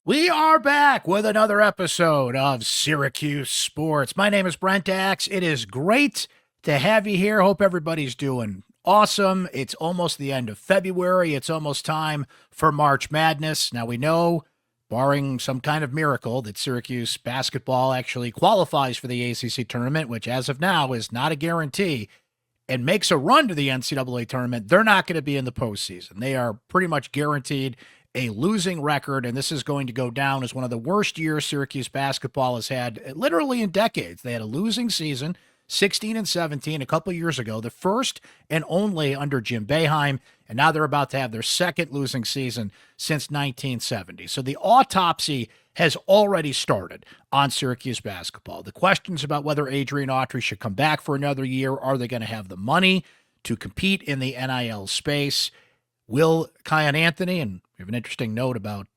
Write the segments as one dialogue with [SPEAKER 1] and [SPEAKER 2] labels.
[SPEAKER 1] We are back with another episode of Syracuse Sports. My name is Brent Axe. It is great to have you here. Hope everybody's doing awesome. It's almost the end of February. It's almost time for March Madness. Now, we know, barring some kind of miracle, that Syracuse basketball actually qualifies for the ACC Tournament, which as of now is not a guarantee, and makes a run to the NCAA Tournament. They're not going to be in the postseason. They are pretty much guaranteed a losing record, and this is going to go down as one of the worst years Syracuse basketball has had literally in decades. They had a losing season, 16 and 17, a couple years ago, the first and only under Jim Boeheim, and now they're about to have their second losing season since 1970. So the autopsy has already started on Syracuse basketball. The questions about whether Adrian Autry should come back for another year, are they going to have the money to compete in the NIL space? Will Kiyan Anthony, and we have an interesting note about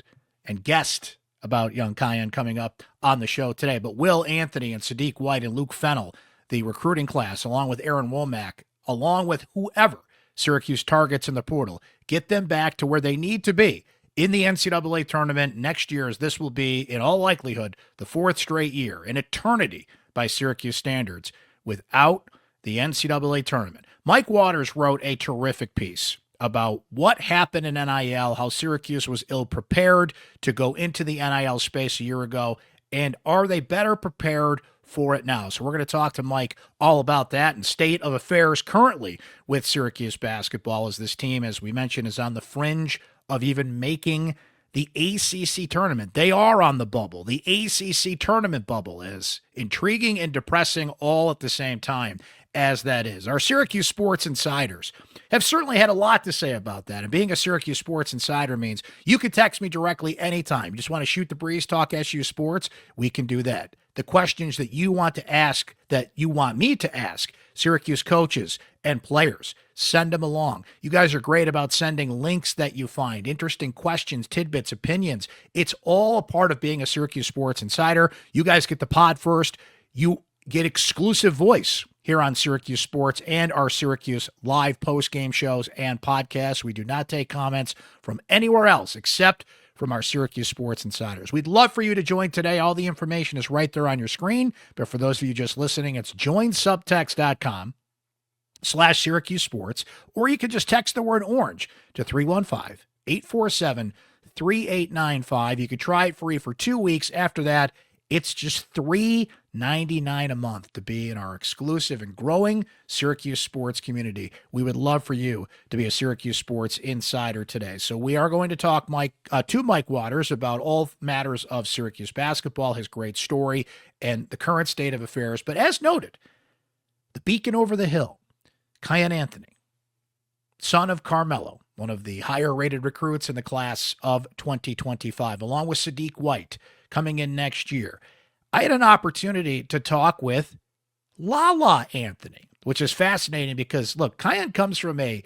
[SPEAKER 1] and guest about young Kiyan coming up on the show today, but will Anthony and Sadiq White and Luke Fennell, the recruiting class, along with Aaron Womack, along with whoever Syracuse targets in the portal, get them back to where they need to be in the NCAA tournament next year, as this will be, in all likelihood, the fourth straight year, an eternity by Syracuse standards, without the NCAA tournament. Mike Waters wrote a terrific piece about what happened in NIL, how Syracuse was ill-prepared to go into the NIL space a year ago, and are they better prepared for it now? So we're going to talk to Mike all about that and state of affairs currently with Syracuse basketball, as this team, as we mentioned, is on the fringe of even making the ACC tournament. They are on the bubble. The ACC tournament bubble is intriguing and depressing all at the same time, as that is. Our Syracuse Sports Insiders have certainly had a lot to say about that. And being a Syracuse Sports Insider means you can text me directly anytime. You just want to shoot the breeze, talk SU Sports, we can do that. The questions that you want to ask, that you want me to ask Syracuse coaches and players, send them along. You guys are great about sending links that you find, interesting questions, tidbits, opinions. It's all a part of being a Syracuse Sports Insider. You guys get the pod first. You get exclusive voice here on Syracuse Sports and our Syracuse live post-game shows and podcasts. We do not take comments from anywhere else except from our Syracuse Sports Insiders. We'd love for you to join today. All the information is right there on your screen. But for those of you just listening, it's joinsubtext.com/Syracuse Sports, or you can just text the word orange to 315-847-3895. You can try it free for 2 weeks. After that, it's just $3.99 a month to be in our exclusive and growing Syracuse sports community. We would love for you to be a Syracuse Sports Insider today. So we are going to talk to Mike Waters about all matters of Syracuse basketball, his great story, and the current state of affairs. But as noted, the beacon over the hill, Kiyan Anthony, son of Carmelo, one of the higher-rated recruits in the class of 2025, along with Sadiq White, coming in next year. I had an opportunity to talk with Lala Anthony, which is fascinating because, look, Kiyan comes from a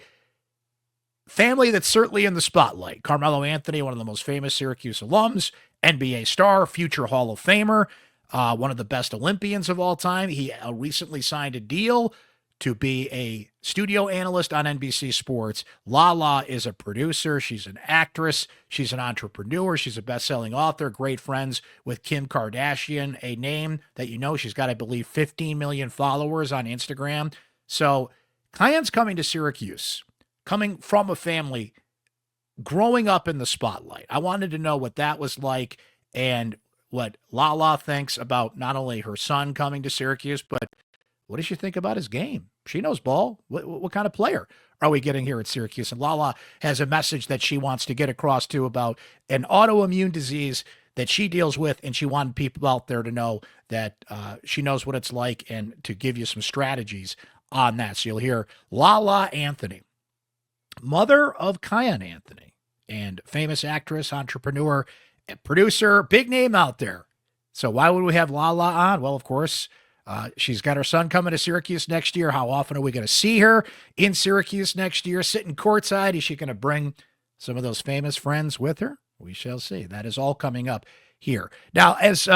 [SPEAKER 1] family that's certainly in the spotlight. Carmelo Anthony, one of the most famous Syracuse alums, NBA star, future Hall of Famer, one of the best Olympians of all time. He recently signed a deal to be a studio analyst on NBC Sports. Lala is a producer. She's an actress. She's an entrepreneur. She's a best-selling author, great friends with Kim Kardashian, a name that you know. She's got, I believe, 15 million followers on Instagram. So Kiyan's coming to Syracuse, coming from a family growing up in the spotlight. I wanted to know what that was like and what Lala thinks about not only her son coming to Syracuse, but what does she think about his game? She knows ball. What kind of player are we getting here at Syracuse? And Lala has a message that she wants to get across to about an autoimmune disease that she deals with, and she wanted people out there to know that she knows what it's like and to give you some strategies on that. So you'll hear Lala Anthony, mother of Kiyan Anthony, and famous actress, entrepreneur, and producer, big name out there. So why would we have Lala on? Well, of course, she's got her son coming to Syracuse next year. How often are we going to see her in Syracuse next year, sitting courtside? Is she going to bring some of those famous friends with her? We shall see. That is all coming up here. Now, as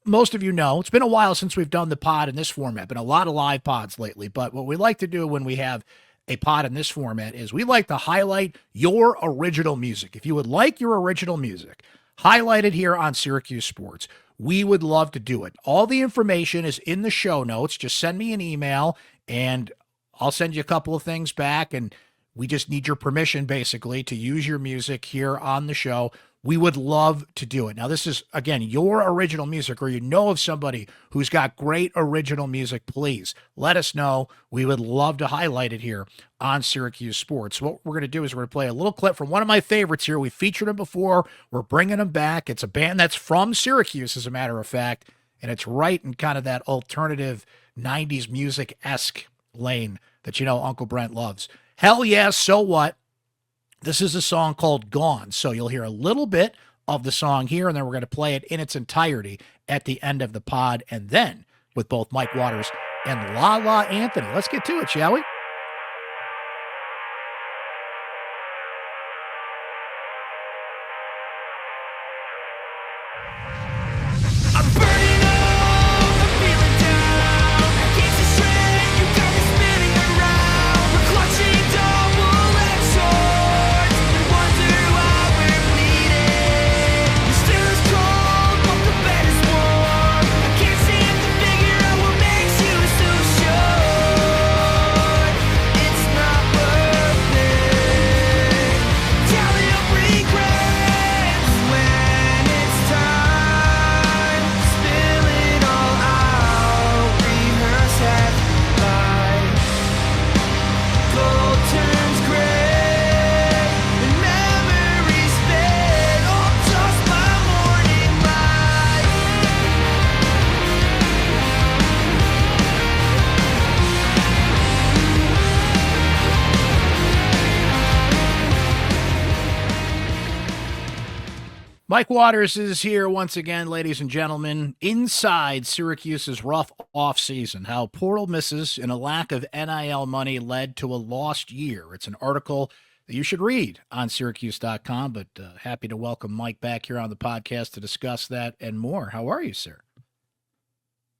[SPEAKER 1] most of you know, it's been a while since we've done the pod in this format. Been a lot of live pods lately. But what we like to do when we have a pod in this format is we like to highlight your original music. If you would like your original music, highlighted here on Syracuse Sports. We would love to do it. All the information is in the show notes. Just send me an email and I'll send you a couple of things back. And we just need your permission, basically, to use your music here on the show. We would love to do it. Now, this is, again, your original music, or you know of somebody who's got great original music, please let us know. We would love to highlight it here on Syracuse Sports. What we're going to do is we're going to play a little clip from one of my favorites here. We featured him before. We're bringing him back. It's a band that's from Syracuse, as a matter of fact, and it's right in kind of that alternative 90s music-esque lane that Uncle Brent loves. Hell yeah, so what? This is a song called Gone. So you'll hear a little bit of the song here, and then we're going to play it in its entirety at the end of the pod, and then with both Mike Waters and La La Anthony. Let's get to it, shall we? Mike Waters is here once again, ladies and gentlemen, inside Syracuse's rough offseason, how portal misses and a lack of NIL money led to a lost year. It's an article that you should read on syracuse.com, but happy to welcome Mike back here on the podcast to discuss that and more. How are you, sir?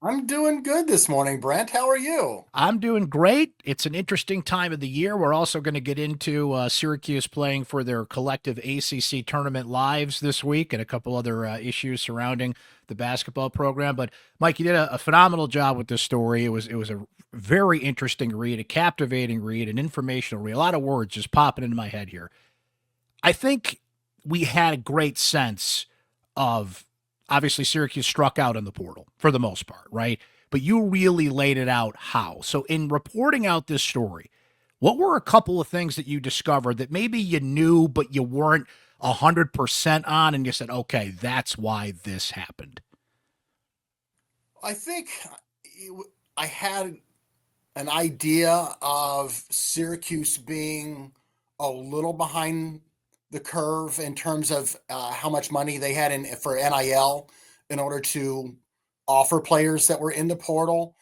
[SPEAKER 2] I'm doing good this morning, Brent. How are you?
[SPEAKER 1] I'm doing great. It's an interesting time of the year. We're also going to get into Syracuse playing for their collective ACC Tournament lives this week and a couple other issues surrounding the basketball program. But, Mike, you did a phenomenal job with this story. It was a very interesting read, a captivating read, an informational read. A lot of words just popping into my head here. I think we had a great sense of, obviously, Syracuse struck out in the portal for the most part, right? But you really laid it out how. So in reporting out this story, what were a couple of things that you discovered that maybe you knew but you weren't 100% on, and you said, okay, that's why this happened?
[SPEAKER 2] I think I had an idea of Syracuse being a little behind the curve in terms of how much money they had for NIL in order to offer players that were in the portal.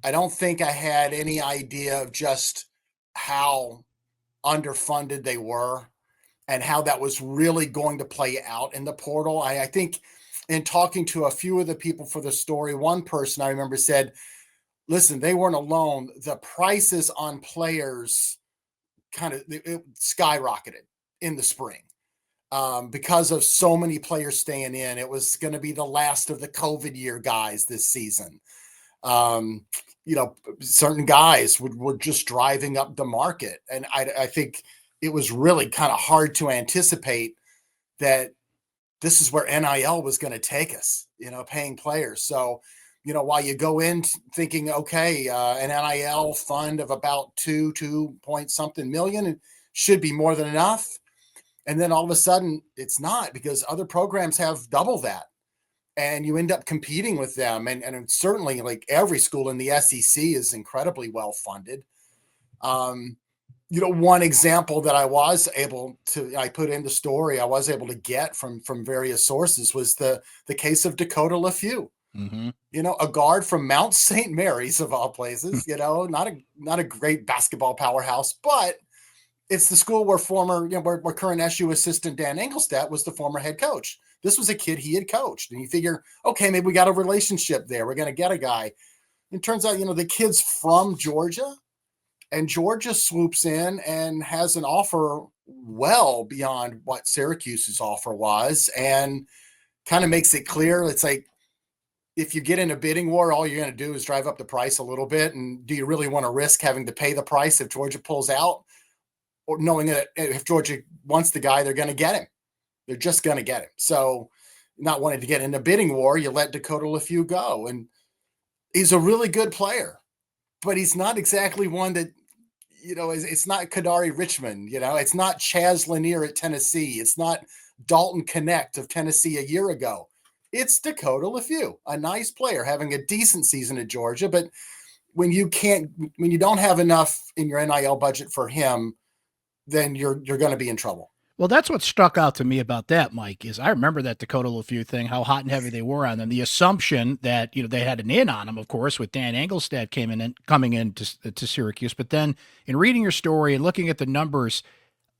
[SPEAKER 2] I don't think I had any idea of just how underfunded they were and how that was really going to play out in the portal. I think in talking to a few of the people for the story, one person I remember said, listen, they weren't alone. The prices on players it skyrocketed in the spring because of so many players staying in. It was going to be the last of the COVID year guys this season. Certain guys were just driving up the market. And I think it was really kind of hard to anticipate that this is where NIL was going to take us, paying players. So, while you go in thinking, okay, an NIL fund of about 2 point something million, it should be more than enough. And then all of a sudden it's not, because other programs have double that and you end up competing with them. And certainly, like, every school in the SEC is incredibly well funded. One example that I put in the story, I was able to get from various sources was the case of Dakota LeFew.
[SPEAKER 1] Mm-hmm.
[SPEAKER 2] A guard from Mount St. Mary's, of all places, not a great basketball powerhouse, but it's the school where where current SU assistant Dan Engelstadt was the former head coach. This was a kid he had coached, and you figure, okay, maybe we got a relationship there. We're going to get a guy. It turns out, the kid's from Georgia, and Georgia swoops in and has an offer well beyond what Syracuse's offer was, and kind of makes it clear. It's like, if you get in a bidding war, all you're going to do is drive up the price a little bit. And do you really want to risk having to pay the price if Georgia pulls out, or knowing that if Georgia wants the guy, they're going to get him? They're just going to get him. So, not wanting to get in a bidding war, you let Dakota LeFew go. And he's a really good player, but he's not exactly one that, it's not Kadari Richmond, it's not Chaz Lanier at Tennessee. It's not Dalton Connect of Tennessee a year ago. It's Dakota LeFew, a nice player having a decent season at Georgia. But when you don't have enough in your NIL budget for him, then you're going to be in trouble.
[SPEAKER 1] Well, that's what stuck out to me about that, Mike, is I remember that Dakota LeFew thing, how hot and heavy they were on them. The assumption that, they had an in on him, of course, with Dan Engelstad coming in to Syracuse. But then in reading your story and looking at the numbers,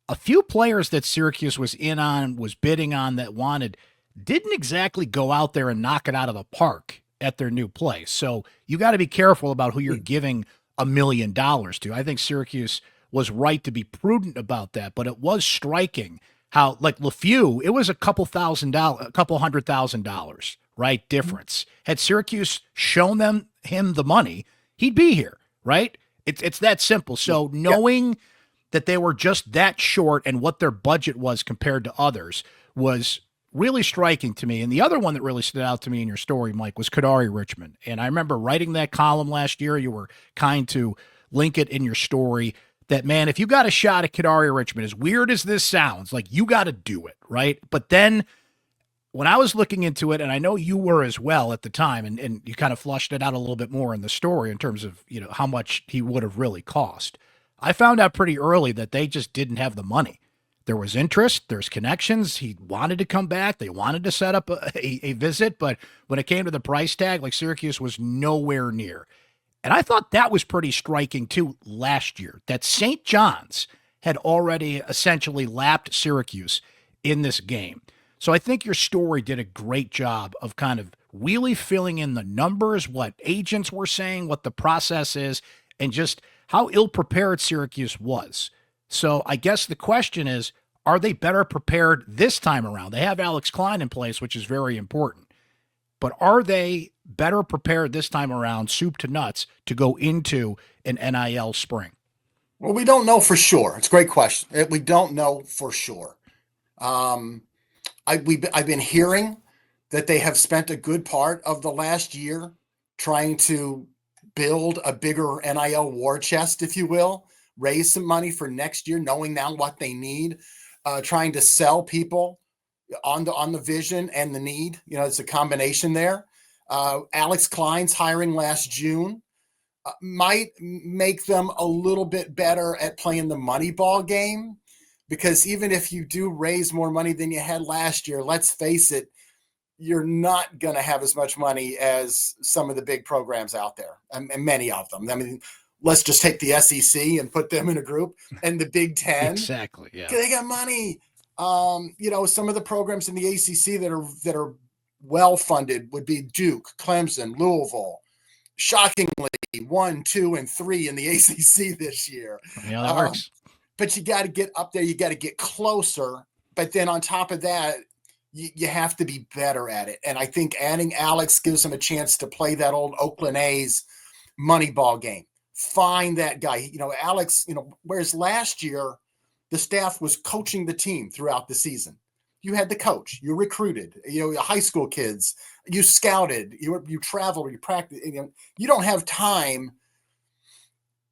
[SPEAKER 1] a few players that Syracuse was in on, was bidding on, that wanted, didn't exactly go out there and knock it out of the park at their new place. So you got to be careful about who you're giving $1 million to. I think Syracuse was right to be prudent about that, but it was striking how, like LeFew, it was a couple $100,000, right? Difference. Had Syracuse shown him the money, he'd be here, right? It's that simple. So knowing that they were just that short and what their budget was compared to others was really striking to me. And the other one that really stood out to me in your story, Mike, was Kadari Richmond. And I remember writing that column last year. You were kind to link it in your story. That, man, if you got a shot at Kadari Richmond, as weird as this sounds, like, you got to do it, right? But then when I was looking into it, and I know you were as well at the time, and you kind of flushed it out a little bit more in the story in terms of, how much he would have really cost. I found out pretty early that they just didn't have the money. There was interest, there's connections. He wanted to come back. They wanted to set up a visit, but when it came to the price tag, like, Syracuse was nowhere near. And I thought that was pretty striking, too, last year, that St. John's had already essentially lapped Syracuse in this game. So I think your story did a great job of kind of really filling in the numbers, what agents were saying, what the process is, and just how ill-prepared Syracuse was. So I guess the question is, are they better prepared this time around? They have Alex Klein in place, which is very important. But are they better prepared this time around, soup to nuts, to go into an NIL spring?
[SPEAKER 2] Well, we don't know for sure. It's a great question. We don't know for sure. I've been hearing that they have spent a good part of the last year trying to build a bigger NIL war chest, if you will, raise some money for next year, knowing now what they need, trying to sell people on the vision and the need. It's a combination there. Alex Klein's hiring last June might make them a little bit better at playing the money ball game, because even if you do raise more money than you had last year, let's face it, you're not going to have as much money as some of the big programs out there, and many of them. I mean, let's just take the SEC and put them in a group, and the Big Ten.
[SPEAKER 1] Exactly. Yeah.
[SPEAKER 2] They got money. Some of the programs in the ACC that are well funded would be Duke, Clemson, Louisville. Shockingly, 1, 2, and 3 in the ACC this year.
[SPEAKER 1] Yeah, that works.
[SPEAKER 2] But you got to get up there. You got to get closer. But then on top of that, you have to be better at it. And I think adding Alex gives them a chance to play that old Oakland A's money ball game. Find that guy. Alex. Whereas last year, the staff was coaching the team throughout the season. You had the coach, you recruited, high school kids, you scouted, you traveled, you practiced. You don't have time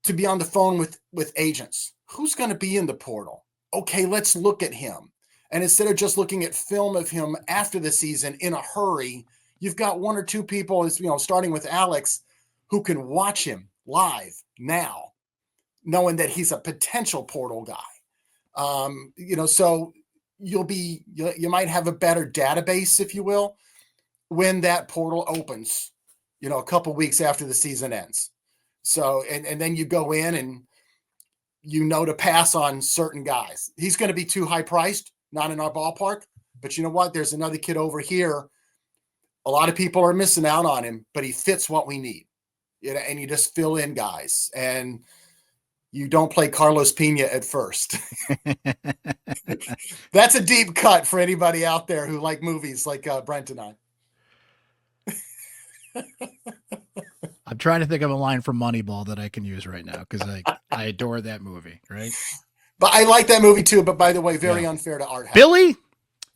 [SPEAKER 2] to be on the phone with agents. Who's going to be in the portal? Okay, let's look at him. And instead of just looking at film of him after the season in a hurry, you've got 1 or 2 people, starting with Alex, who can watch him live now, knowing that he's a potential portal guy. So you might have a better database, if you will, when that portal opens, a couple weeks after the season ends. So, and then you go in and to pass on certain guys. He's going to be too high priced, not in our ballpark, but you know what? There's another kid over here. A lot of people are missing out on him, but he fits what we need. And you just fill in guys, and you don't play Carlos Pena at first. That's a deep cut for anybody out there who like movies like Brent and I.
[SPEAKER 1] I'm trying to think of a line from Moneyball that I can use right now because I adore that movie, right?
[SPEAKER 2] But I like that movie too. But by the way, very
[SPEAKER 1] Yeah.
[SPEAKER 2] unfair to Art House.
[SPEAKER 1] Billy,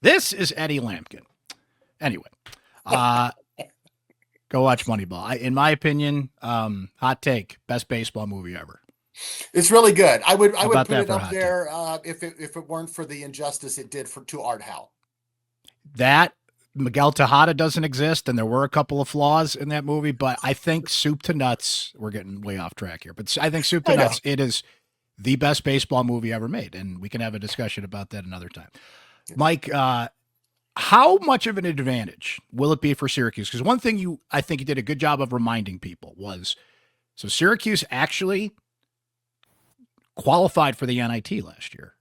[SPEAKER 1] this is Eddie Lampkin. Anyway, go watch Moneyball. In my opinion, hot take, best baseball movie ever.
[SPEAKER 2] It's really good. I would put it
[SPEAKER 1] for a
[SPEAKER 2] up
[SPEAKER 1] hot
[SPEAKER 2] there if it weren't for the injustice it did to Art House.
[SPEAKER 1] That Miguel Tejada doesn't exist, and there were a couple of flaws in that movie, but I think Soup to Nuts, we're getting way off track here, but I think Soup to Nuts, it is the best baseball movie ever made, and we can have a discussion about that another time. Mike, how much of an advantage will it be for Syracuse? Because one thing I think you did a good job of reminding people was, so Syracuse actually qualified for the NIT last year,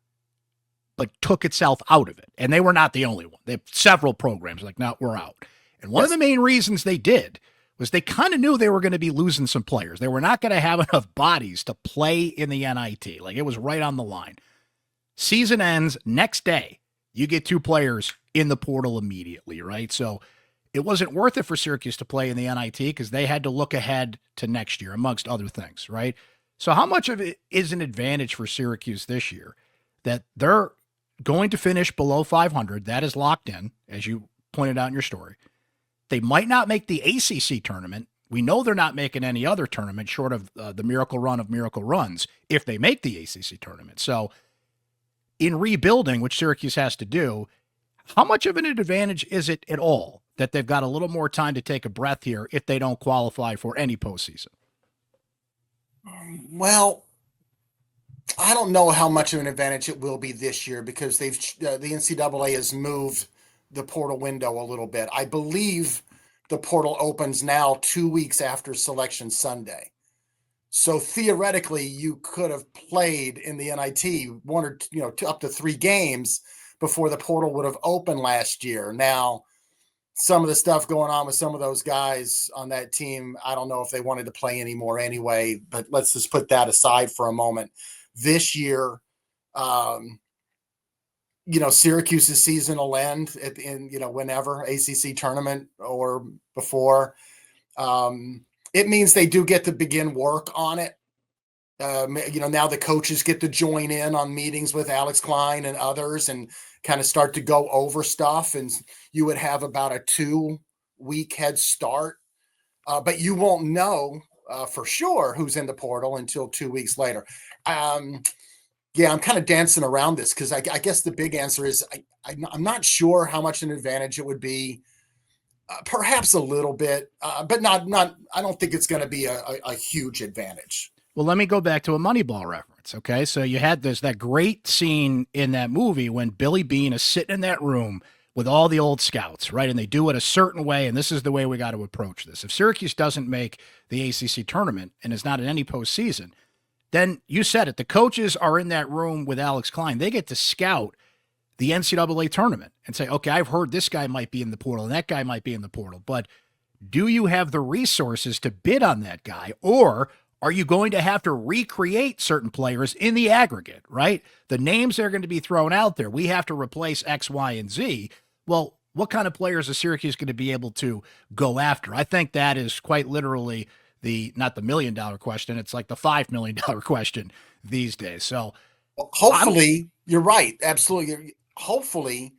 [SPEAKER 1] but took itself out of it. And they were not the only one. They have several programs like, no, we're out. And one of the main reasons they did was they kind of knew they were going to be losing some players. They were not going to have enough bodies to play in the NIT. Like, it was right on the line. Season ends next day. You get 2 players in the portal immediately, right? So it wasn't worth it for Syracuse to play in the NIT because they had to look ahead to next year, amongst other things, right? So how much of it is an advantage for Syracuse this year that they're going to finish below 500? That is locked in, as you pointed out in your story. They might not make the ACC tournament. We know they're not making any other tournament short of the miracle run of miracle runs if they make the ACC tournament. So in rebuilding, which Syracuse has to do, how much of an advantage is it at all that they've got a little more time to take a breath here if they don't qualify for any postseason?
[SPEAKER 2] Well, I don't know how much of an advantage it will be this year because the NCAA has moved the portal window a little bit. I believe the portal opens now 2 weeks after Selection Sunday. So theoretically, you could have played in the NIT one or up to 3 games before the portal would have opened last year. Now, some of the stuff going on with some of those guys on that team, I don't know if they wanted to play anymore anyway, but let's just put that aside for a moment. This year, Syracuse's season will end whenever, ACC tournament or before. It means they do get to begin work on it. Now the coaches get to join in on meetings with Alex Klein and others and kind of start to go over stuff. And you would have about a 2-week head start, but you won't know for sure who's in the portal until 2 weeks later. I'm kind of dancing around this because I guess the big answer is I'm not sure how much an advantage it would be. Perhaps a little bit, but not. I don't think it's going to be a huge advantage.
[SPEAKER 1] Well, let me go back to a Moneyball reference, okay? So you had that great scene in that movie when Billy Beane is sitting in that room with all the old scouts, right? And they do it a certain way, and this is the way we got to approach this. If Syracuse doesn't make the ACC tournament and is not in any postseason, then you said it. The coaches are in that room with Alex Klein. They get to scout the NCAA tournament and say, okay, I've heard this guy might be in the portal and that guy might be in the portal, but do you have the resources to bid on that guy, or are you going to have to recreate certain players in the aggregate, right? The names that are going to be thrown out there, we have to replace X, Y, and Z. Well, what kind of players is Syracuse going to be able to go after? I think that is quite literally not the $1 million question. It's like the $5 million question these days. So
[SPEAKER 2] hopefully you're right. Absolutely. Hopefully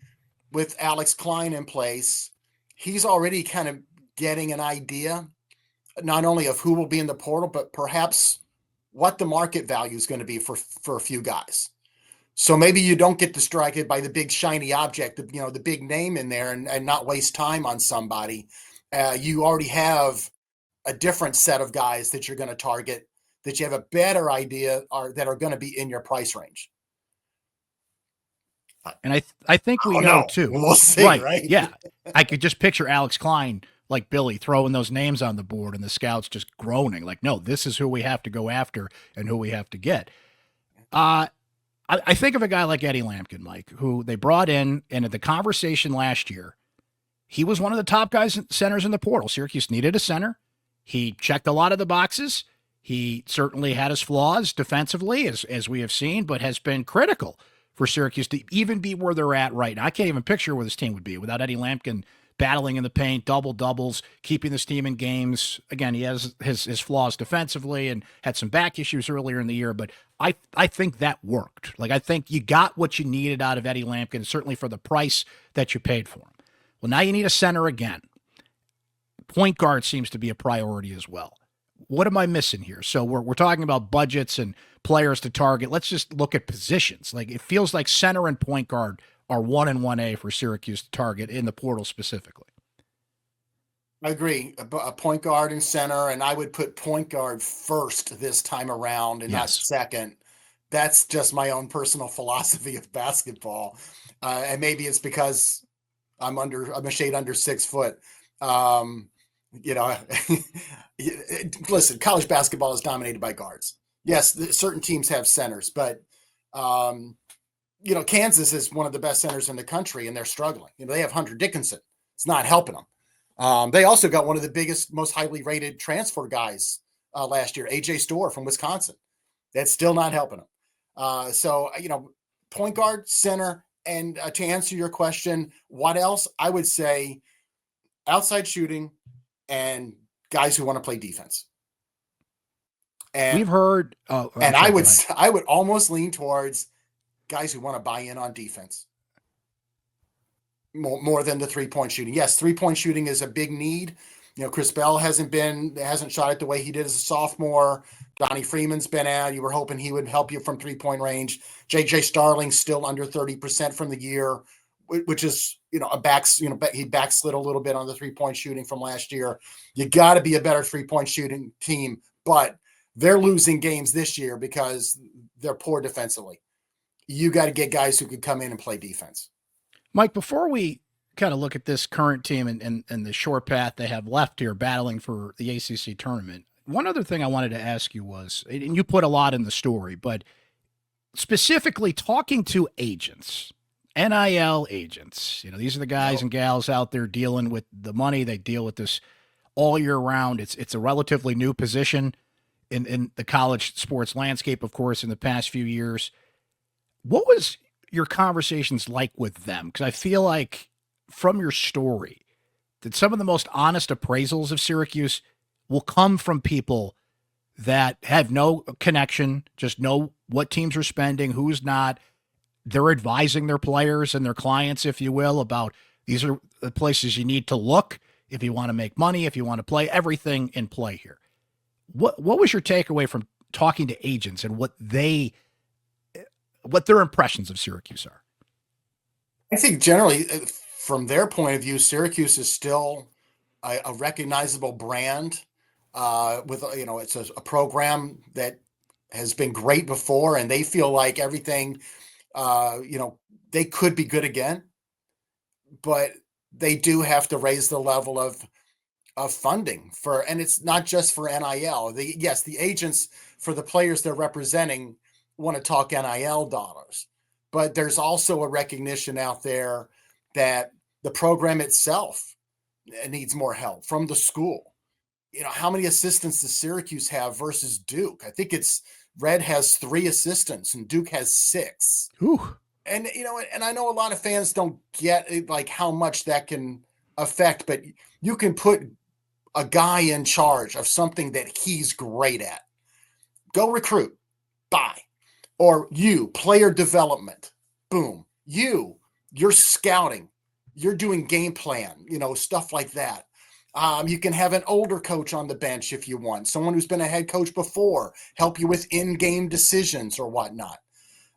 [SPEAKER 2] with Alex Klein in place, he's already kind of getting an idea not only of who will be in the portal, but perhaps what the market value is going to be for a few guys. So maybe you don't get distracted by the big shiny object, the big name in there and not waste time on somebody. You already have a different set of guys that you're going to target, that you have a better idea that are going to be in your price range.
[SPEAKER 1] And I think we know too.
[SPEAKER 2] We'll see, right?
[SPEAKER 1] Yeah. I could just picture Alex Klein, like Billy, throwing those names on the board and the scouts just groaning like, no, this is who we have to go after and who we have to get. I think of a guy like Eddie Lampkin, Mike, who they brought in, and at the conversation last year, he was one of the top centers in the portal. Syracuse needed a center. He checked a lot of the boxes. He certainly had his flaws defensively, as we have seen, but has been critical for Syracuse to even be where they're at right now. I can't even picture where this team would be without Eddie Lampkin battling in the paint, double doubles, keeping this team in games. Again, he has his flaws defensively and had some back issues earlier in the year, but I think that worked. Like, I think you got what you needed out of Eddie Lampkin, certainly for the price that you paid for him. Well, now you need a center again. Point guard seems to be a priority as well. What am I missing here? So we're talking about budgets and players to target. Let's just look at positions. Like, it feels like center and point guard are 1 and 1A for Syracuse to target in the portal specifically.
[SPEAKER 2] I agree. A point guard and center, and I would put point guard first this time around and not
[SPEAKER 1] Yes.
[SPEAKER 2] second. That's just my own personal philosophy of basketball. And maybe it's because I'm a shade under 6 foot. You know, listen, college basketball is dominated by guards. Yes, certain teams have centers, but you know, Kansas is one of the best centers in the country, and they're struggling. You know, they have Hunter Dickinson. It's not helping them. They also got one of the biggest, most highly rated transfer guys last year, AJ Storr from Wisconsin. That's still not helping them. So, you know, point guard, center, and to answer your question, what else? I would say outside shooting and guys who want to play defense. And
[SPEAKER 1] we've heard,
[SPEAKER 2] and I would almost lean towards guys who want to buy in on defense more than the 3-point shooting. Yes, 3-point shooting is a big need. You know, Chris Bell hasn't shot it the way he did as a sophomore. Donnie Freeman's been out. You were hoping he would help you from 3-point range. JJ Starling's still under 30% from the year, which is, you know, he backslid a little bit on the 3-point shooting from last year. You got to be a better 3-point shooting team, but they're losing games this year because they're poor defensively. You got to get guys who can come in and play defense.
[SPEAKER 1] Mike, before we kind of look at this current team and the short path they have left here battling for the ACC tournament, one other thing I wanted to ask you was, and you put a lot in the story, but specifically talking to agents, NIL agents, you know, these are the guys and gals out there dealing with the money. They deal with this all year round. It's a relatively new position in the college sports landscape, of course, in the past few years. What was your conversations like with them? Because I feel like from your story that some of the most honest appraisals of Syracuse will come from people that have no connection, just know what teams are spending, who's not. They're advising their players and their clients, if you will, about these are the places you need to look if you want to make money, if you want to play, everything in play here. What was your takeaway from talking to agents and what their impressions of Syracuse are?
[SPEAKER 2] I think generally, from their point of view, Syracuse is still a recognizable brand. With, you know, it's a program that has been great before, and they feel like everything, you know, they could be good again, but they do have to raise the level of funding and it's not just for NIL. The agents for the players they're representing want to talk NIL dollars, but there's also a recognition out there that the program itself needs more help from the school. You know, how many assistants does Syracuse have versus Duke? I think Red has 3 assistants and Duke has 6.
[SPEAKER 1] Ooh.
[SPEAKER 2] And, you know, and I know a lot of fans don't get it, like how much that can affect, but you can put a guy in charge of something that he's great at. Go recruit, buy. Or player development, boom. You're scouting, you're doing game plan, you know, stuff like that. You can have an older coach on the bench if you want, someone who's been a head coach before, help you with in-game decisions or whatnot.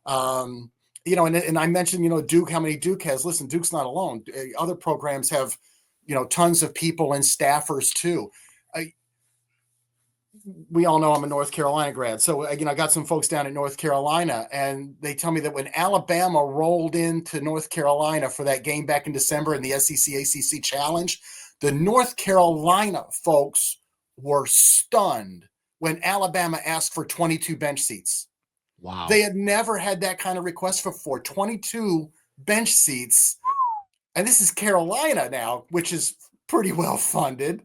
[SPEAKER 2] You know, and I mentioned, you know, Duke, how many Duke has. Listen, Duke's not alone. Other programs have, you know, tons of people and staffers too. We all know I'm a North Carolina grad. So, you know, I got some folks down in North Carolina, and they tell me that when Alabama rolled into North Carolina for that game back in December in the SEC ACC Challenge, the North Carolina folks were stunned when Alabama asked for 22 bench seats.
[SPEAKER 1] Wow.
[SPEAKER 2] They had never had that kind of request before. 22 bench seats. And this is Carolina now, which is pretty well funded.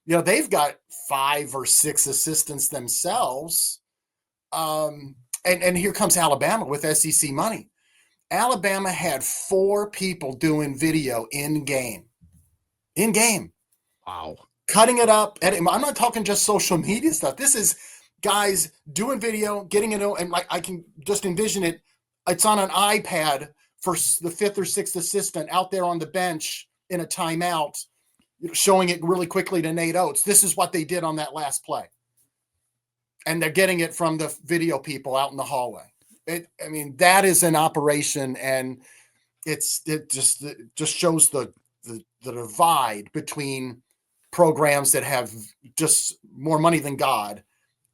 [SPEAKER 2] You know, they've got 5 or 6 assistants themselves. And here comes Alabama with SEC money. Alabama had 4 people doing video in game. In game.
[SPEAKER 1] Wow.
[SPEAKER 2] Cutting it up. I'm not talking just social media stuff. This is guys doing video, getting it, and like I can just envision it. It's on an iPad for the 5th or 6th assistant out there on the bench in a timeout, showing it really quickly to Nate Oates. This is what they did on that last play. And they're getting it from the video people out in the hallway. That is an operation, and it just shows the divide between programs that have just more money than God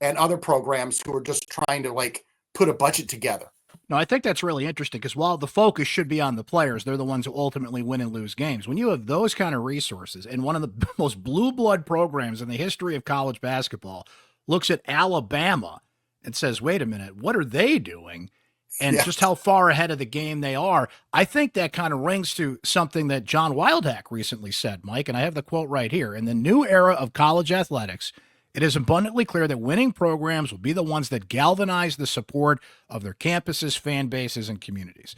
[SPEAKER 2] and other programs who are just trying to like put a budget together.
[SPEAKER 1] No, I think that's really interesting because while the focus should be on the players, they're the ones who ultimately win and lose games. When you have those kind of resources, and one of the most blue blood programs in the history of college basketball looks at Alabama and says, wait a minute, what are they doing? And just how far ahead of the game they are. I think that kind of rings to something that John Wildhack recently said, Mike, and I have the quote right here. In the new era of college athletics, it is abundantly clear that winning programs will be the ones that galvanize the support of their campuses, fan bases, and communities.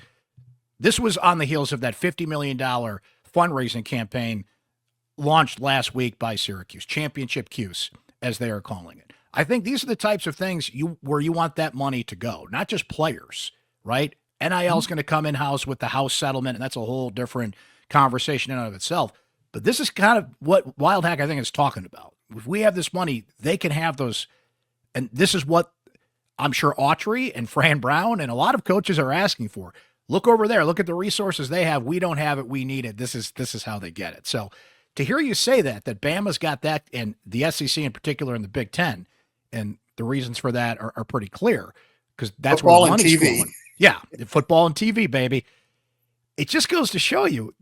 [SPEAKER 1] This was on the heels of that $50 million fundraising campaign launched last week by Syracuse, Championship Cuse, as they are calling it. I think these are the types of things where you want that money to go, not just players, right? NIL is going to come in-house with the house settlement, and that's a whole different conversation in and of itself. But this is kind of what Wildhack, I think, is talking about. If we have this money, they can have those. And this is what I'm sure Autry and Fran Brown and a lot of coaches are asking for. Look over there. Look at the resources they have. We don't have it. We need it. This is how they get it. So to hear you say that Bama's got that, and the SEC in particular and the Big Ten, and the reasons for that are pretty clear because that's
[SPEAKER 2] football
[SPEAKER 1] where the money's
[SPEAKER 2] and TV.
[SPEAKER 1] flowing. Yeah, football and TV, baby. It just goes to show you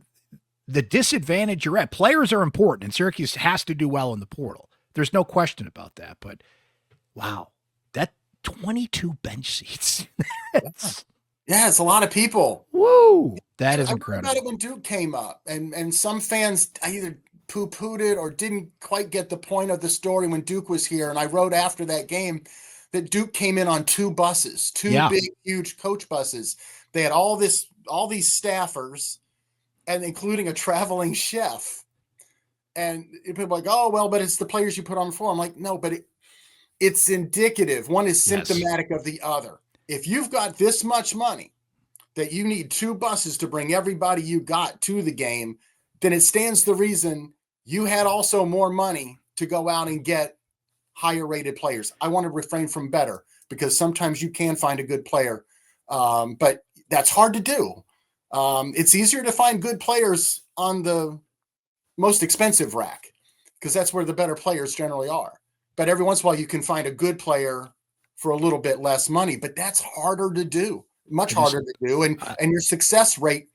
[SPEAKER 1] the disadvantage you're at. Players are important, and Syracuse has to do well in the portal. There's no question about that. But, wow, that 22 bench seats.
[SPEAKER 2] Yeah, it's a lot of people.
[SPEAKER 1] Woo! That is incredible.
[SPEAKER 2] I read about it when Duke came up, and some fans either poo-pooed it or didn't quite get the point of the story when Duke was here. And I wrote after that game that Duke came in on 2 buses, 2 big, huge coach buses. They had all these staffers, and including a traveling chef. And people are like, oh, well, but it's the players you put on the floor. I'm like, no, but it's indicative. One is symptomatic of the other. If you've got this much money that you need 2 buses to bring everybody you got to the game, then it stands to reason you had also more money to go out and get higher rated players. I want to refrain from better because sometimes you can find a good player, but that's hard to do. It's easier to find good players on the most expensive rack because that's where the better players generally are. But every once in a while you can find a good player for a little bit less money, but that's harder to do, much harder to do. And your success rate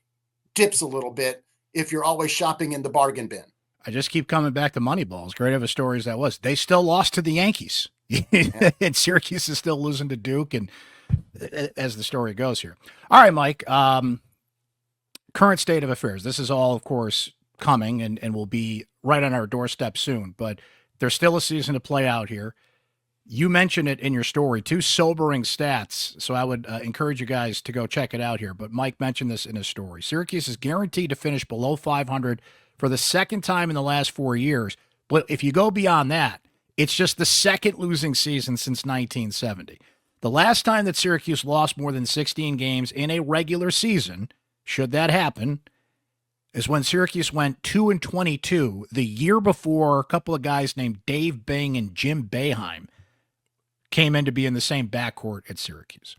[SPEAKER 2] dips a little bit if you're always shopping in the bargain bin.
[SPEAKER 1] I just keep coming back to Moneyball. As great of a story as that was, they still lost to the Yankees. And Syracuse is still losing to Duke, and as the story goes here. All right, Mike, current state of affairs. This is all, of course, coming and will be right on our doorstep soon, but there's still a season to play out here. You mentioned it in your story, 2 sobering stats, so I would encourage you guys to go check it out here. But Mike mentioned this in his story. Syracuse is guaranteed to finish below 500 for the second time in the last 4 years. But if you go beyond that, it's just the second losing season since 1970. The last time that Syracuse lost more than 16 games in a regular season, should that happen, is when Syracuse went 2-22 the year before a couple of guys named Dave Bing and Jim Boeheim came in to be in the same backcourt at Syracuse.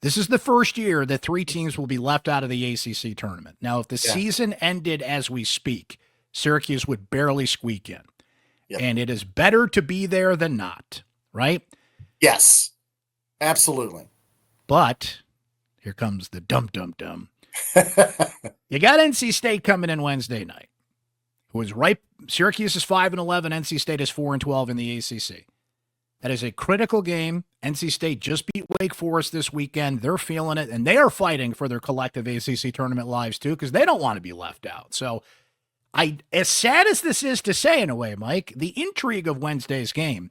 [SPEAKER 1] This is the first year that 3 teams will be left out of the ACC tournament. Now, if the season ended as we speak, Syracuse would barely squeak in. Yep. And it is better to be there than not, right?
[SPEAKER 2] Yes, absolutely.
[SPEAKER 1] But here comes the dum-dum-dum. You got NC State coming in Wednesday night, who is right. Syracuse is 5-11. NC State is 4-12 in the ACC. That is a critical game. NC State just beat Wake Forest this weekend. They're feeling it, and they are fighting for their collective ACC tournament lives too because they don't want to be left out. So, as sad as this is to say in a way, Mike, the intrigue of Wednesday's game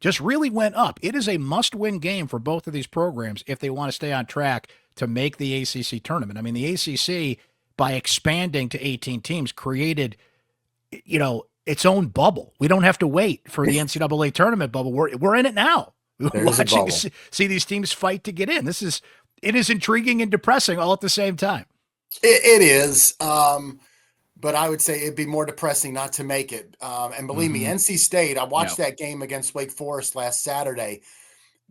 [SPEAKER 1] just really went up. It is a must-win game for both of these programs if they want to stay on track to make the ACC tournament. I mean, the ACC, by expanding to 18 teams, created, its own bubble. We don't have to wait for the NCAA tournament bubble. We're in it now.
[SPEAKER 2] There is a
[SPEAKER 1] Watching
[SPEAKER 2] bubble.
[SPEAKER 1] see these teams fight to get in. It is intriguing and depressing all at the same time.
[SPEAKER 2] It is. But I would say it'd be more depressing not to make it. And believe me, NC State, I watched that game against Wake Forest last Saturday.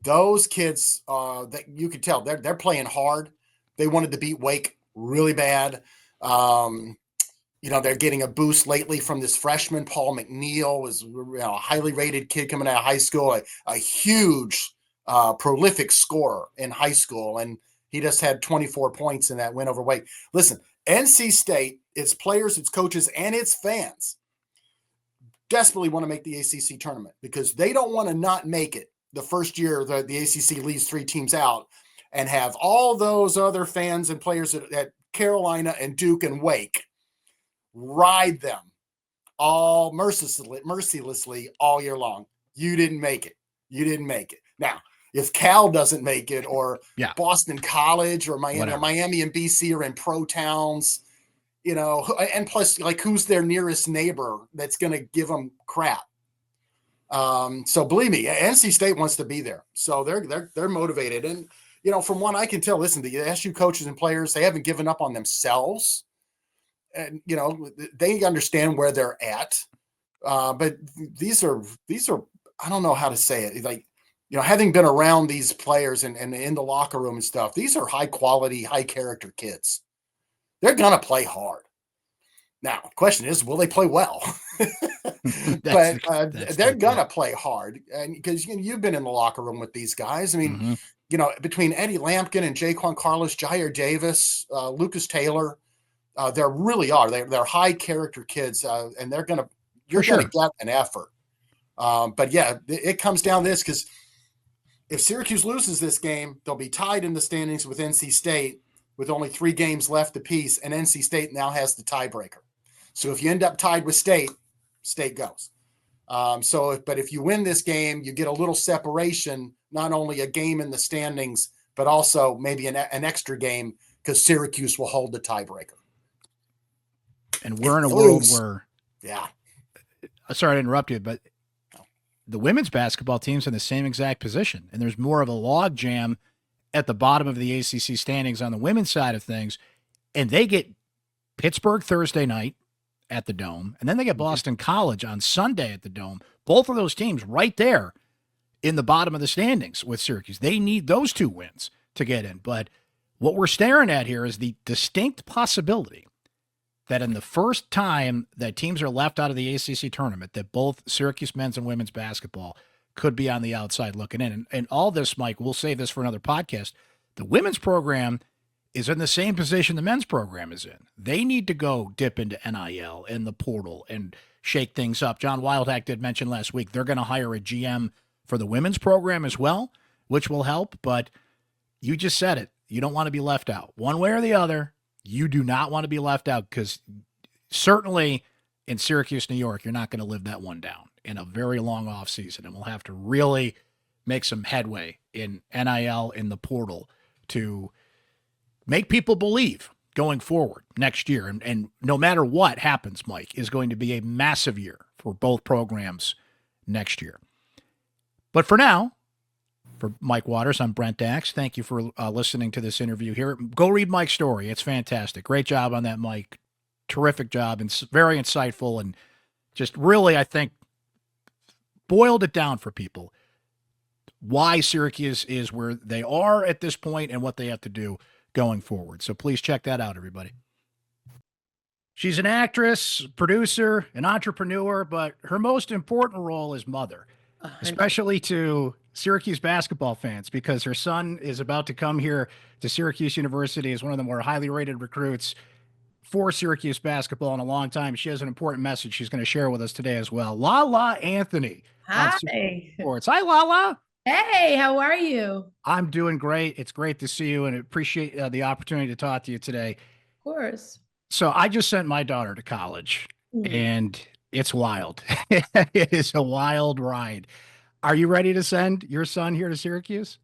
[SPEAKER 2] Those kids, that you could tell they're playing hard. They wanted to beat Wake really bad. They're getting a boost lately from this freshman, Paul McNeil, was a highly rated kid coming out of high school, a huge, prolific scorer in high school. And he just had 24 points in that win over Wake. Listen, NC State, its players, its coaches, and its fans desperately want to make the ACC tournament because they don't want to not make it the first year the ACC leaves 3 teams out and have all those other fans and players at Carolina and Duke and Wake ride them all mercilessly all year long. You didn't make it. You didn't make it. Now, if Cal doesn't make it, or Boston College, or Miami and BC are in pro towns, and plus, like, who's their nearest neighbor that's going to give them crap? So believe me, NC State wants to be there, so they're motivated. And from what I can tell, listen, the SU coaches and players, they haven't given up on themselves, and they understand where they're at. But these are I don't know how to say it, like. Having been around these players and in the locker room and stuff, these are high quality, high character kids. They're going to play hard. Now, the question is, will they play well? But they're going to play hard. And because you've been in the locker room with these guys. I mean, between Eddie Lampkin and Jaquan Carlos, Jair Davis, Lucas Taylor, there really are. They're high character kids, and you're going to get an effort. But yeah, it comes down to this, because if Syracuse loses this game, they'll be tied in the standings with NC State with only 3 games left apiece, and NC State now has the tiebreaker. So if you end up tied with State goes. But if you win this game, you get a little separation, not only a game in the standings, but also maybe an extra game, because Syracuse will hold the tiebreaker.
[SPEAKER 1] And we're in a world where, sorry to interrupt you, but the women's basketball team's in the same exact position, and there's more of a log jam at the bottom of the ACC standings on the women's side of things, and they get Pittsburgh Thursday night at the Dome, and then they get Boston College on Sunday at the Dome. Both of those teams right there in the bottom of the standings with Syracuse. They need those 2 wins to get in, but what we're staring at here is the distinct possibility that in the first time that teams are left out of the ACC tournament, that both Syracuse men's and women's basketball could be on the outside looking in. And all this, Mike, we'll save this for another podcast. The women's program is in the same position the men's program is in. They need to go dip into NIL and the portal and shake things up. John Wildhack did mention last week they're going to hire a GM for the women's program as well, which will help. But you just said it. You don't want to be left out. One way or the other, you do not want to be left out, because certainly in Syracuse, New York, you're not going to live that one down in a very long off season, and we'll have to really make some headway in NIL, in the portal, to make people believe going forward next year. And no matter what happens, Mike, is going to be a massive year for both programs next year. But for now, for Mike Waters, I'm Brent Axe. Thank you for listening to this interview here. Go read Mike's story. It's fantastic. Great job on that, Mike. Terrific job, and very insightful, and just really, I think, boiled it down for people why Syracuse is where they are at this point and what they have to do going forward. So please check that out, everybody. She's an actress, producer, an entrepreneur, but her most important role is mother, especially to Syracuse basketball fans, because her son is about to come here to Syracuse University as one of the more highly rated recruits for Syracuse basketball in a long time. She has an important message she's going to share with us today as well. Lala Anthony.
[SPEAKER 3] Hi.
[SPEAKER 1] Sports. Hi, Lala.
[SPEAKER 3] Hey, how are you?
[SPEAKER 1] I'm doing great. It's great to see you, and I appreciate the opportunity to talk to you today.
[SPEAKER 3] Of course.
[SPEAKER 1] So I just sent my daughter to college, and it's wild. It is a wild ride. Are you ready to send your son here to Syracuse?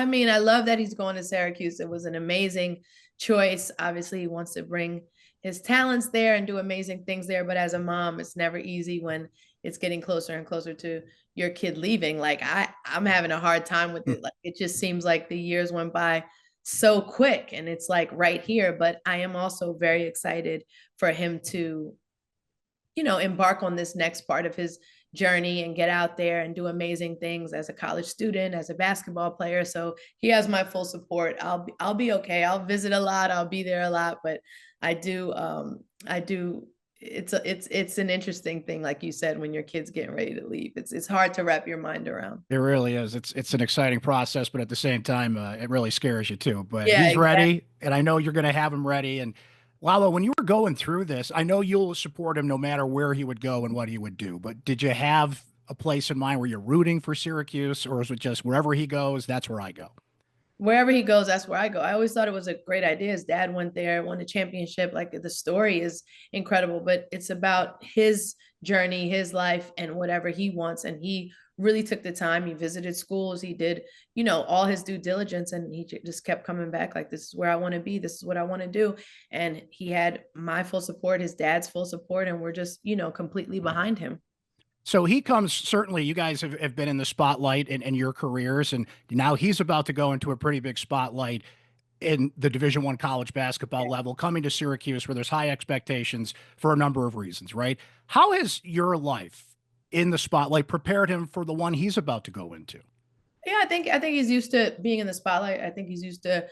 [SPEAKER 3] I mean, I love that he's going to Syracuse. It was an amazing choice. Obviously, he wants to bring his talents there and do amazing things there. But as a mom, it's never easy when it's getting closer and closer to your kid leaving. Like I'm having a hard time with it. Like it just seems like the years went by so quick and it's like right here. But I am also very excited for him to, embark on this next part of his journey and get out there and do amazing things as a college student, as a basketball player. So he has my full support. I'll be okay. I'll visit a lot. I'll be there a lot, but I do it's an interesting thing, like you said, when your kid's getting ready to leave. It's hard to wrap your mind around.
[SPEAKER 1] It really is. It's an exciting process, but at the same time, it really scares you too. But
[SPEAKER 3] Yeah,
[SPEAKER 1] he's
[SPEAKER 3] exactly.
[SPEAKER 1] ready, and I know you're going to have him ready. And Lalo, when you were going through this, I know you'll support him no matter where he would go and what he would do. But did you have a place in mind where you're rooting for Syracuse, or is it just wherever he goes, that's where I go?
[SPEAKER 3] Wherever he goes, that's where I go. I always thought it was a great idea. His dad went there, won a championship. Like the story is incredible, but it's about his journey, his life, and whatever he wants. And he really took the time. He visited schools. He did, all his due diligence, and he just kept coming back. Like, this is where I want to be. This is what I want to do. And he had my full support, his dad's full support, and we're just, completely behind him.
[SPEAKER 1] So he comes, certainly, you guys have been in the spotlight in your careers, and now he's about to go into a pretty big spotlight in the Division I college basketball level, coming to Syracuse where there's high expectations for a number of reasons, right? How has your life in the spotlight prepared him for the one he's about to go into?
[SPEAKER 3] Yeah, I think he's used to being in the spotlight. I think he's used to,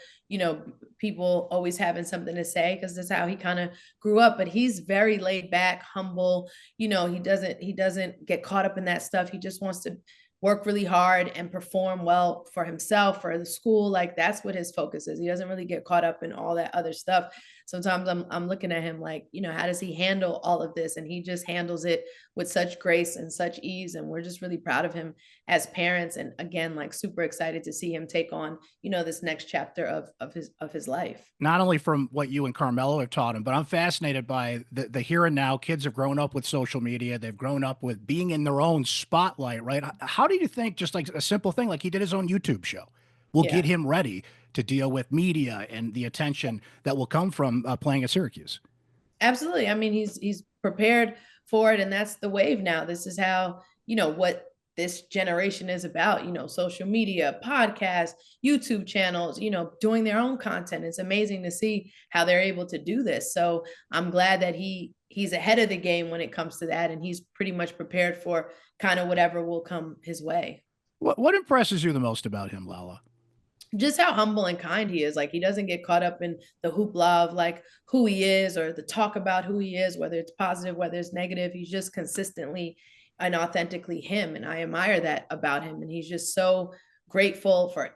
[SPEAKER 3] people always having something to say because that's how he kind of grew up. But he's very laid back, humble. He doesn't get caught up in that stuff. He just wants to work really hard and perform well for himself, for the school. Like that's what his focus is. He doesn't really get caught up in all that other stuff. Sometimes I'm looking at him like, how does he handle all of this? And he just handles it with such grace and such ease. And we're just really proud of him as parents. And again, like super excited to see him take on, this next chapter of his life.
[SPEAKER 1] Not only from what you and Carmelo have taught him, but I'm fascinated by the here and now. Kids have grown up with social media. They've grown up with being in their own spotlight, right? How do you think just like a simple thing, like he did his own YouTube show, will
[SPEAKER 3] Yeah.
[SPEAKER 1] get him ready to deal with media and the attention that will come from playing at Syracuse?
[SPEAKER 3] Absolutely. I mean, he's prepared for it, and that's the wave now. This is how, what this generation is about, social media, podcasts, YouTube channels, doing their own content. It's amazing to see how they're able to do this. So I'm glad that he's ahead of the game when it comes to that, and he's pretty much prepared for kind of whatever will come his way.
[SPEAKER 1] What impresses you the most about him, Lala?
[SPEAKER 3] Just how humble and kind he is. Like he doesn't get caught up in the hoopla of like who he is or the talk about who he is, whether it's positive, whether it's negative. He's just consistently and authentically him. And I admire that about him. And he's just so grateful for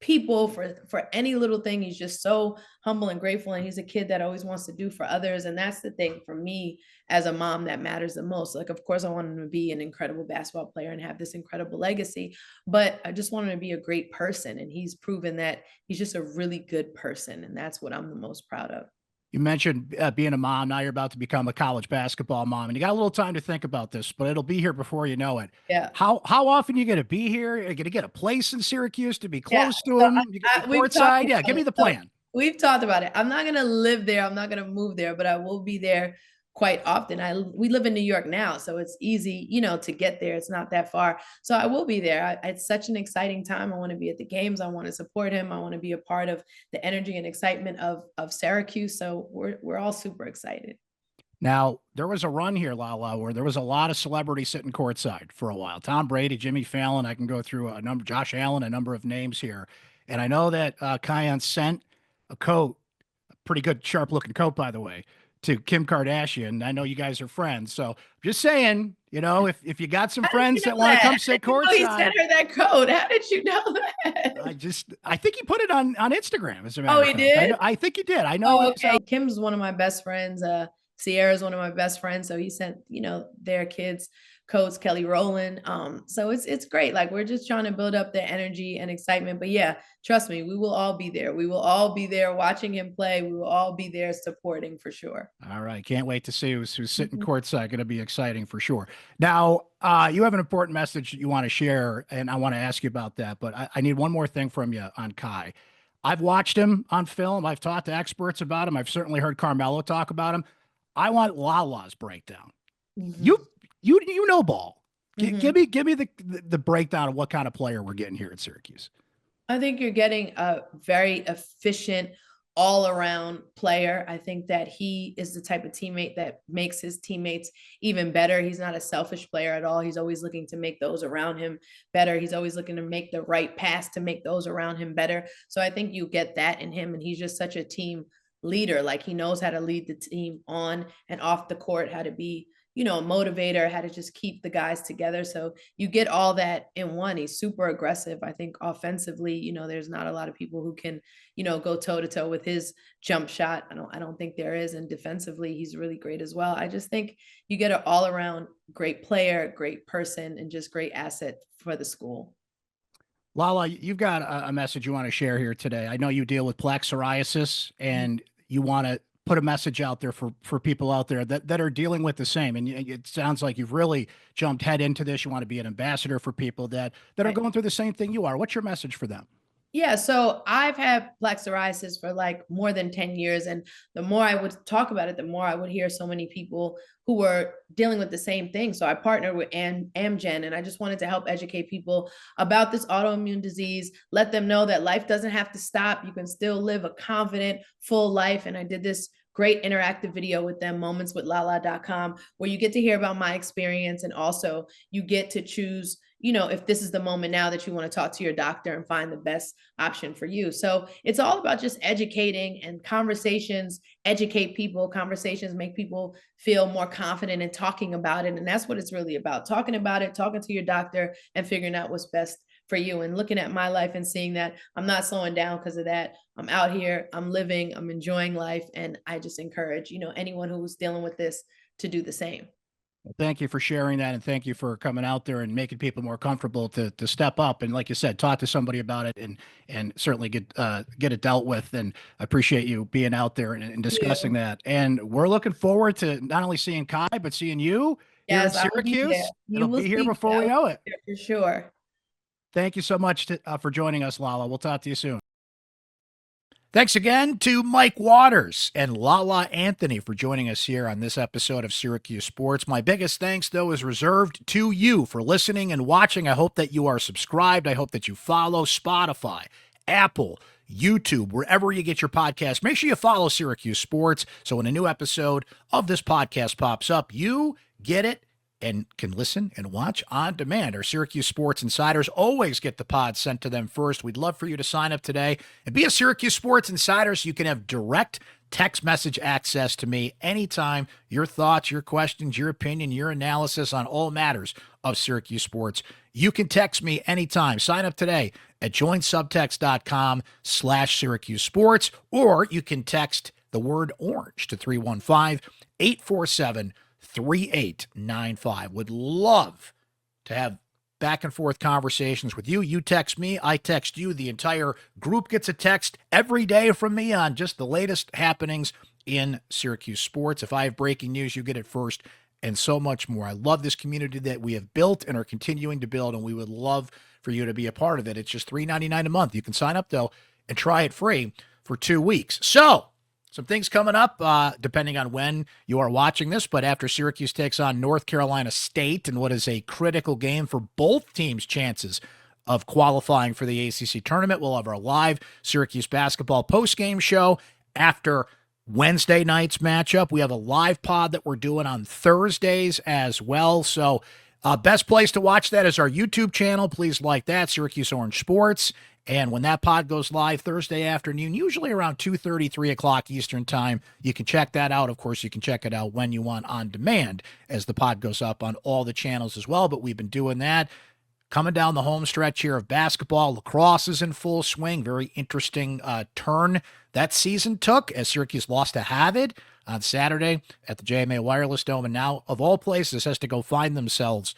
[SPEAKER 3] people, for any little thing. He's just so humble and grateful. And he's a kid that always wants to do for others. And that's the thing for me as a mom that matters the most. Like, of course, I want him to be an incredible basketball player and have this incredible legacy, but I just want him to be a great person. And he's proven that he's just a really good person. And that's what I'm the most proud of.
[SPEAKER 1] You mentioned being a mom. Now you're about to become a college basketball mom, and you got a little time to think about this, but it'll be here before you know it.
[SPEAKER 3] Yeah.
[SPEAKER 1] How often are you going to be here? Are you going to get a place in Syracuse to be
[SPEAKER 3] Yeah.
[SPEAKER 1] close to
[SPEAKER 3] So
[SPEAKER 1] him? You get
[SPEAKER 3] we've
[SPEAKER 1] courtside?
[SPEAKER 3] talked
[SPEAKER 1] Yeah,
[SPEAKER 3] about
[SPEAKER 1] give me
[SPEAKER 3] it.
[SPEAKER 1] the
[SPEAKER 3] So
[SPEAKER 1] plan.
[SPEAKER 3] we've talked about it. I'm not going to live there. I'm not going to move there, but I will be there quite often. We live in New York now, so it's easy, to get there. It's not that far. So I will be there. It's such an exciting time. I want to be at the games. I want to support him. I want to be a part of the energy and excitement of Syracuse. So we're all super excited.
[SPEAKER 1] Now, there was a run here, Lala, where there was a lot of celebrities sitting courtside for a while. Tom Brady, Jimmy Fallon, I can go through a number, Josh Allen, a number of names here. And I know that Kiyan sent a coat, a pretty good, sharp looking coat, by the way, to Kim Kardashian. I know you guys are friends. So just saying, if you got some
[SPEAKER 3] How did
[SPEAKER 1] friends
[SPEAKER 3] you know
[SPEAKER 1] that want to
[SPEAKER 3] that?
[SPEAKER 1] come sit
[SPEAKER 3] I didn't know he
[SPEAKER 1] courtside,
[SPEAKER 3] sent her that code. How did you know that?
[SPEAKER 1] I think he put it on Instagram, as a matter
[SPEAKER 3] Oh,
[SPEAKER 1] of
[SPEAKER 3] he
[SPEAKER 1] fact.
[SPEAKER 3] did?
[SPEAKER 1] I think he did. I know
[SPEAKER 3] Oh,
[SPEAKER 1] it's
[SPEAKER 3] okay. Kim's one of my best friends. Sierra's one of my best friends. So he sent, their kids coach Kelly Rowland. So it's great. Like, we're just trying to build up the energy and excitement. But yeah, trust me, we will all be there. We will all be there watching him play. We will all be there supporting for sure.
[SPEAKER 1] All right. Can't wait to see who's sitting
[SPEAKER 3] Mhm.
[SPEAKER 1] courtside. Going to be exciting for sure. Now, you have an important message that you want to share, and I want to ask you about that. But I need one more thing from you on Kai. I've watched him on film. I've talked to experts about him. I've certainly heard Carmelo talk about him. I want Lala's breakdown. You
[SPEAKER 3] Mhm.
[SPEAKER 1] you know ball.
[SPEAKER 3] Mhm.
[SPEAKER 1] Give me the breakdown of what kind of player we're getting here at Syracuse.
[SPEAKER 3] I think you're getting a very efficient, all around player. I think that he is the type of teammate that makes his teammates even better. He's not a selfish player at all. He's always looking to make those around him better. He's always looking to make the right pass to make those around him better. So I think you get that in him. And he's just such a team leader. Like, he knows how to lead the team on and off the court, how to be, a motivator, how to just keep the guys together. So you get all that in one. He's super aggressive. I think offensively, there's not a lot of people who can, go toe to toe with his jump shot. I don't think there is. And defensively, he's really great as well. I just think you get an all around great player, great person, and just great asset for the school.
[SPEAKER 1] Lala, you've got a message you want to share here today. I know you deal with plaque psoriasis, and you want to put a message out there for people out there that are dealing with the same. And it sounds like you've really jumped head into this. You want to be an ambassador for people that are
[SPEAKER 3] Right.
[SPEAKER 1] going through the same thing you are. What's your message for them?
[SPEAKER 3] Yeah, so I've had plaque psoriasis for like more than 10 years. And the more I would talk about it, the more I would hear so many people who were dealing with the same thing. So I partnered with Amgen, and I just wanted to help educate people about this autoimmune disease, let them know that life doesn't have to stop. You can still live a confident, full life. And I did this great interactive video with them, momentswithlala.com, where you get to hear about my experience, and also you get to choose, if this is the moment now that you want to talk to your doctor and find the best option for you. So it's all about just educating, and conversations educate people. Conversations make people feel more confident in talking about it. And that's what it's really about: talking about it, talking to your doctor, and figuring out what's best for you. And looking at my life and seeing that I'm not slowing down because of that. I'm out here, I'm living, I'm enjoying life. And I just encourage, anyone who's dealing with this to do the same.
[SPEAKER 1] Well, thank you for sharing that, and thank you for coming out there and making people more comfortable to step up and, like you said, talk to somebody about it, and certainly get it dealt with. And I appreciate you being out there and discussing
[SPEAKER 3] You.
[SPEAKER 1] that. And we're looking forward to not only seeing Kai but seeing you here in
[SPEAKER 3] Yes, I will be there.
[SPEAKER 1] Syracuse.
[SPEAKER 3] You
[SPEAKER 1] It'll
[SPEAKER 3] will
[SPEAKER 1] be here
[SPEAKER 3] see me.
[SPEAKER 1] before
[SPEAKER 3] I
[SPEAKER 1] we
[SPEAKER 3] will
[SPEAKER 1] know
[SPEAKER 3] be
[SPEAKER 1] it.
[SPEAKER 3] there for sure.
[SPEAKER 1] Thank you so much for joining us, Lala. We'll talk to you soon. Thanks again to Mike Waters and Lala Anthony for joining us here on this episode of Syracuse Sports. My biggest thanks, though, is reserved to you for listening and watching. I hope that you are subscribed. I hope that you follow Spotify, Apple, YouTube, wherever you get your podcast. Make sure you follow Syracuse Sports so when a new episode of this podcast pops up, you get it and can listen and watch on demand. Our Syracuse Sports Insiders always get the pod sent to them first. We'd love for you to sign up today and be a Syracuse Sports Insider so you can have direct text message access to me anytime. Your thoughts, your questions, your opinion, your analysis on all matters of Syracuse sports. You can text me anytime. Sign up today at joinsubtext.com/Syracuse Sports, or you can text the word orange to 315-847-3895. Would love to have back and forth conversations with you. You text me, I text you. The entire group gets a text every day from me on just the latest happenings in Syracuse sports. If I have breaking news, you get it first, and so much more. I love this community that we have built and are continuing to build, and we would love for you to be a part of it. It's just $3.99 a month. You can sign up, though, and try it free for 2 weeks. So, some things coming up, depending on when you are watching this, but after Syracuse takes on North Carolina State in what is a critical game for both teams' chances of qualifying for the ACC Tournament, we'll have our live Syracuse basketball postgame show after Wednesday night's matchup. We have a live pod that we're doing on Thursdays as well. So best place to watch that is our YouTube channel. Please like that, Syracuse Orange Sports. And when that pod goes live Thursday afternoon, usually around 2:30, 3 o'clock Eastern time, you can check that out. Of course, you can check it out when you want on demand as the pod goes up on all the channels as well. But we've been doing that coming down the home stretch here of basketball. Lacrosse is in full swing. Very interesting turn that season took as Syracuse lost to Harvard on Saturday at the JMA Wireless Dome. And now, of all places, has to go find themselves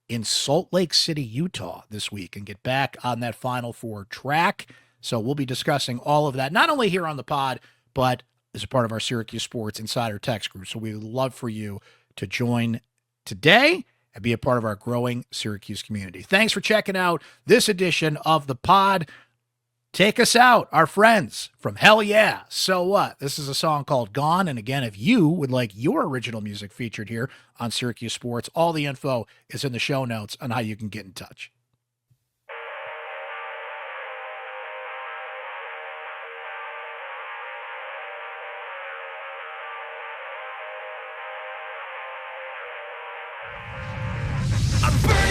[SPEAKER 1] in Salt Lake City, Utah this week and get back on that Final Four track. So we'll be discussing all of that, not only here on the pod, but as a part of our Syracuse Sports Insider Text Group. So we would love for you to join today and be a part of our growing Syracuse community. Thanks for checking out this edition of the pod. Take us out, our friends from Hell Yeah, So What? This is a song called Gone. And again, if you would like your original music featured here on Syracuse Sports, all the info is in the show notes on how you can get in touch.
[SPEAKER 4] I'm burning.